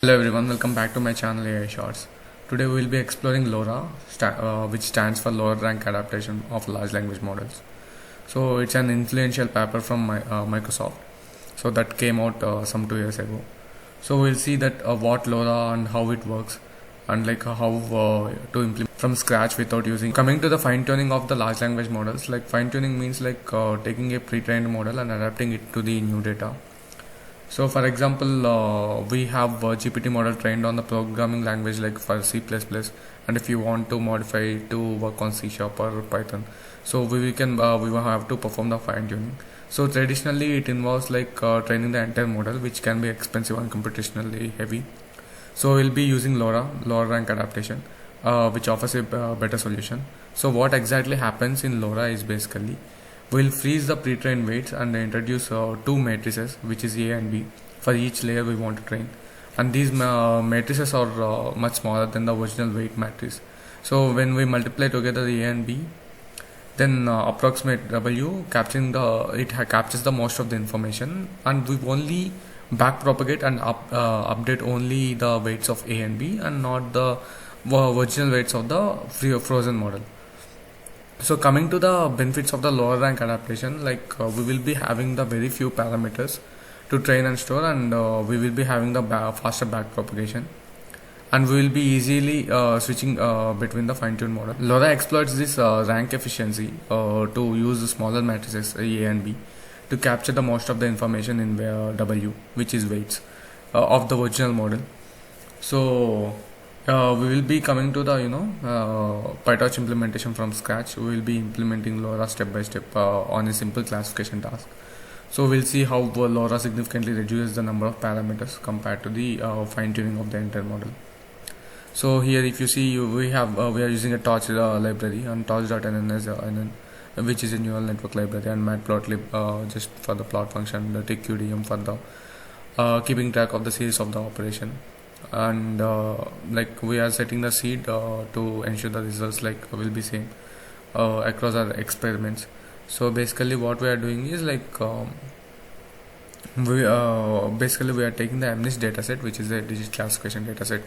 Hello everyone, welcome back to my channel AI Shorts. Today we will be exploring LoRA, which stands for Lower Rank Adaptation of Large Language Models. So it's an influential paper from Microsoft. So that came out some 2 years ago. So we'll see that what LoRA and how it works, and like how to implement from scratch without using. Coming to the fine tuning of the large language models, like fine tuning means like taking a pre-trained model and adapting it to the new data. So for example, we have a GPT model trained on the programming language like for C++, and if you want to modify it to work on C# or Python, so we will have to perform the fine tuning. So traditionally it involves like training the entire model, which can be expensive and computationally heavy. So we'll be using LoRa rank adaptation, which offers a better solution. So what exactly happens in LoRa is basically we'll freeze the pre-trained weights and introduce two matrices, which is A and B, for each layer we want to train. And these matrices are much smaller than the original weight matrix. So when we multiply together the A and B, then approximate W captures the most of the information, and we only backpropagate and update only the weights of A and B and not the original weights of the frozen model. So coming to the benefits of the lower rank adaptation, like we will be having the very few parameters to train and store, and we will be having the faster back propagation, and we will be easily switching between the fine-tuned model. LoRa exploits this rank efficiency to use the smaller matrices A and B to capture the most of the information in W, which is weights of the original model. So we will be coming to the PyTorch implementation from scratch. We will be implementing LoRa step by step on a simple classification task. So we'll see how LoRa significantly reduces the number of parameters compared to the fine-tuning of the entire model. So here, if you see, we are using a torch library, and torch.nn, which is a neural network library, and matplotlib just for the plot function, the TQDM for the keeping track of the series of the operation. And like we are setting the seed to ensure the results like will be same across our experiments. So basically what we are doing is like we are taking the MNIST dataset, which is a digit classification dataset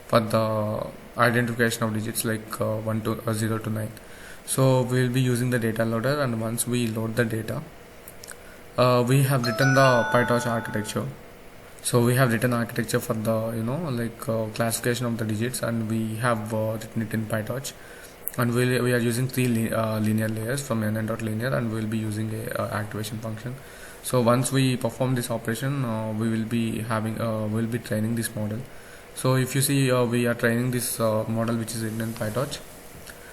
for the identification of digits like 0 to 9. So we will be using the data loader, and once we load the data, we have written the PyTorch architecture. So we have written architecture for the classification of the digits, and we have written it in PyTorch, and we are using three linear layers from nn.linear, and we will be using a activation function. So once we perform this operation, we will be training this model. So if you see, we are training this model which is written in PyTorch.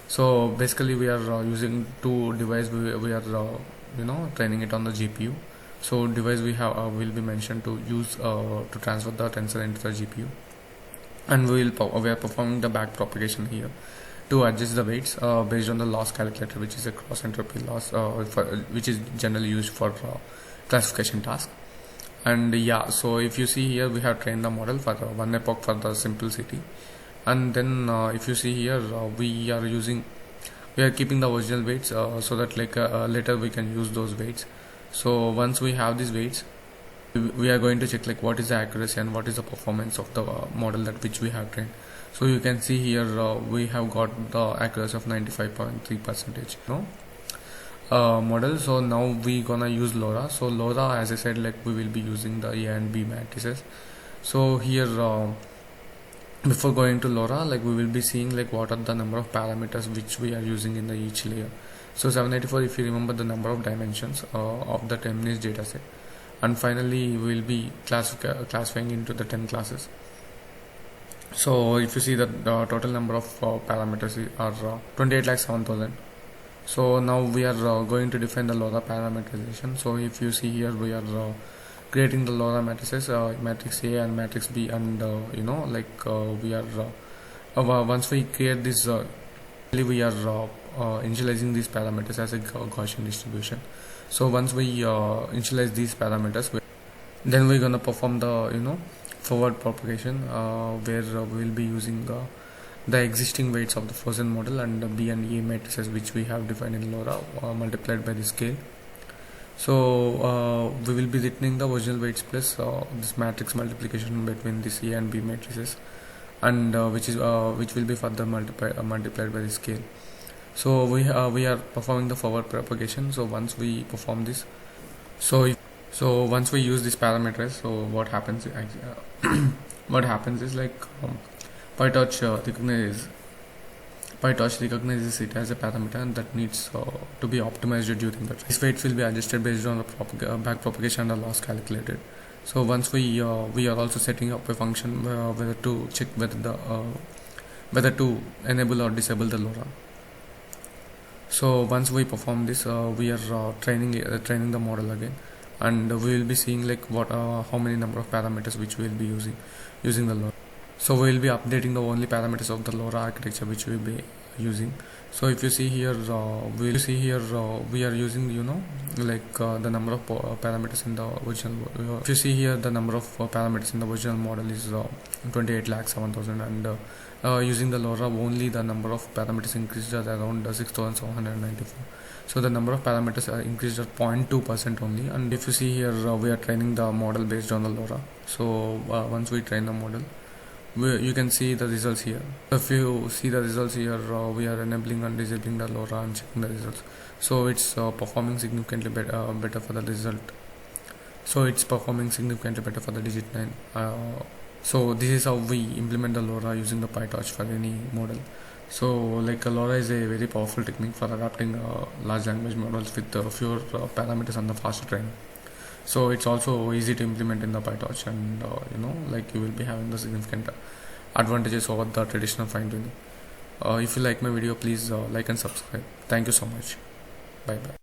So basically we are using two devices. We are training it on the GPU. So device we have will be mentioned to use to transfer the tensor into the GPU, and we are performing the back propagation here to adjust the weights based on the loss calculator, which is a cross entropy loss, which is generally used for classification task. And yeah, so if you see here, we have trained the model for one epoch for the simplicity, and then if you see here, we are keeping the original weights so that later we can use those weights. So once we have these weights, we are going to check like what is the accuracy and what is the performance of the model that which we have trained. So you can see here we have got the accuracy of 95.3% model. So now we gonna use LoRa. So LoRa, as I said, like we will be using the A and B matrices. So here before going to LoRa, like we will be seeing like what are the number of parameters which we are using in the each layer. So 784, if you remember the number of dimensions of the MNIST dataset, and finally we will be classifying into the 10 classes. So if you see that the total number of parameters are 28,07,000. So now we are going to define the LoRa parameterization. So if you see here, we are creating the LoRa matrices, matrix A and matrix B, and we are once we create this, we are initializing these parameters as a Gaussian distribution. So once we initialize these parameters, then we're gonna perform the forward propagation where we will be using the existing weights of the frozen model and the B and E matrices which we have defined in LoRa multiplied by the scale. So we will be returning the original weights plus this matrix multiplication between this A and B matrices, and which will be further multiplied by the scale. So we are performing the forward propagation. So once we perform this, so once we use these parameters, so what happens what happens is like PyTorch recognizes it as a parameter, and that needs to be optimized during the train. This weights will be adjusted based on the back propagation and the loss calculated. So once we are also setting up a function whether to check whether to enable or disable the LoRA. So once we perform this, we are training the model again, and we will be seeing like how many number of parameters which we will be using the LoRA. So we will be updating the only parameters of the LoRa architecture which we will be using. So if you see here, we are using the number of parameters in the original. If you see here, the number of parameters in the original model is 28,07,000, and using the LoRa only the number of parameters increased at around 6,794. So the number of parameters are increased at 0.2% only. And if you see here, we are training the model based on the LoRa. So once we train the model, you can see the results here. If you see the results here, we are enabling and disabling the LoRa and checking the results. So it's performing significantly better for the result. So it's performing significantly better for the digit 9. So this is how we implement the LoRa using the PyTorch for any model. So like LoRa is a very powerful technique for adapting large language models with fewer parameters and the faster training. So it's also easy to implement in the PyTorch, and you will be having the significant advantages over the traditional fine tuning. If you like my video, please like and subscribe. Thank you so much. Bye bye.